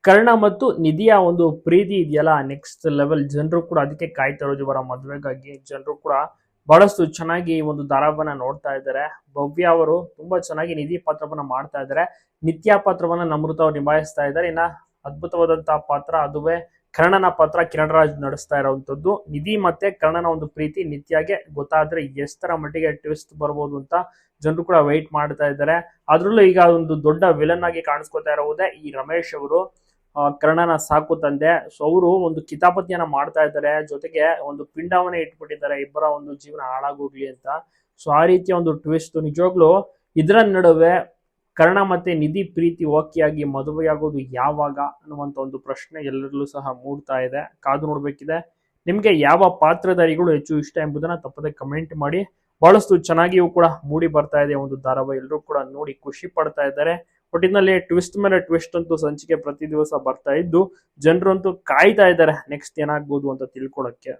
ಕರ್ಣ ಮತ್ತು ನಿಧಿಯ ಒಂದು ಪ್ರೀತಿ ಇದೆಯಲ್ಲ, ನೆಕ್ಸ್ಟ್ ಲೆವೆಲ್. ಜನರು ಕೂಡ ಅದಕ್ಕೆ ಕಾಯ್ತಾ ಇರೋದು, ಇವರ ಮದ್ವೆಗಾಗಿ. ಜನರು ಕೂಡ ಬಹಳಷ್ಟು ಚೆನ್ನಾಗಿ ಈ ಒಂದು ಧಾರಾವಾಹಿನ ನೋಡ್ತಾ ಇದ್ದಾರೆ. ಭವ್ಯ ಅವರು ತುಂಬಾ ಚೆನ್ನಾಗಿ ನಿಧಿ ಪಾತ್ರವನ್ನ ಮಾಡ್ತಾ ಇದ್ದಾರೆ. ನಿತ್ಯ ಪಾತ್ರವನ್ನ ನಮೃತ ಅವ್ರು ನಿಭಾಯಿಸ್ತಾ ಇದ್ದಾರೆ. ಇನ್ನ ಅದ್ಭುತವಾದಂತಹ ಪಾತ್ರ ಅದುವೇ ಕರ್ಣನ ಪಾತ್ರ ಕಿರಣ್ ರಾಜ್ ನಡೆಸ್ತಾ ಇರುವಂತದ್ದು. ನಿಧಿ ಮತ್ತೆ ಕರ್ಣನ ಒಂದು ಪ್ರೀತಿ ನಿತ್ಯಗೆ ಗೊತ್ತಾದ್ರೆ ಎಷ್ಟರ ಮಟ್ಟಿಗೆ ಟ್ವಿಸ್ಟ್ ಬರ್ಬೋದು ಅಂತ ಜನರು ಕೂಡ ವೈಟ್ ಮಾಡ್ತಾ ಇದ್ದಾರೆ. ಅದ್ರಲ್ಲೂ ಈಗ ಒಂದು ದೊಡ್ಡ ವಿಲನ್ ಆಗಿ ಕಾಣಿಸ್ಕೊತಾ ಇರೋದೇ ಈ ರಮೇಶ್ ಅವರು, ಕರ್ಣನ ಸಾಕು ತಂದೆ. ಸೊ ಅವರು ಒಂದು ಕಿತಾಪತಿಯನ್ನ ಮಾಡ್ತಾ ಇದ್ದಾರೆ, ಜೊತೆಗೆ ಒಂದು ಪಿಂಡವನ್ನ ಇಟ್ಬಿಟ್ಟಿದ್ದಾರೆ ಇಬ್ಬರ ಒಂದು ಜೀವನ ಹಾಳಾಗೋಗ್ಲಿ ಅಂತ. ಸೊ ಆ ರೀತಿಯ ಒಂದು ಟ್ವಿಸ್ಟ್ ನಿಜವಾಗ್ಲು. ಇದರ ನಡುವೆ ಕರ್ಣ ಮತ್ತೆ ನಿಧಿ ಪ್ರೀತಿ ಓಕೆಯಾಗಿ ಮದುವೆಯಾಗೋದು ಯಾವಾಗ ಅನ್ನುವಂತ ಒಂದು ಪ್ರಶ್ನೆ ಎಲ್ಲರಲ್ಲೂ ಸಹ ಮೂಡ್ತಾ ಇದೆ. ಕಾದು ನೋಡ್ಬೇಕಿದೆ. ನಿಮ್ಗೆ ಯಾವ ಪಾತ್ರಧಾರಿಗಳು ಹೆಚ್ಚು ಇಷ್ಟ ಎಂಬುದನ್ನ ತಪ್ಪದೆ ಕಮೆಂಟ್ ಮಾಡಿ. ಬಹಳಷ್ಟು ಚೆನ್ನಾಗಿಯೂ ಕೂಡ ಮೂಡಿ ಬರ್ತಾ ಇದೆ ಒಂದು ಧಾರಾವಾಹಿ. ಎಲ್ಲರೂ ಕೂಡ ನೋಡಿ ಖುಷಿ ಪಡ್ತಾ ಇದ್ದಾರೆ. ಒಟ್ಟಿನಲ್ಲಿ ಟ್ವಿಸ್ಟ್ ಮೇಲೆ ಟ್ವಿಸ್ಟ್ ಅಂತೂ ಸಂಚಿಕೆ ಪ್ರತಿ ದಿವಸ ಬರ್ತಾ ಇದ್ದು ಜನರಂತೂ ಕಾಯ್ತಾ ಇದ್ದಾರೆ ನೆಕ್ಸ್ಟ್ ಏನಾಗ್ಬೋದು ಅಂತ ತಿಳ್ಕೊಳಕ್ಕೆ.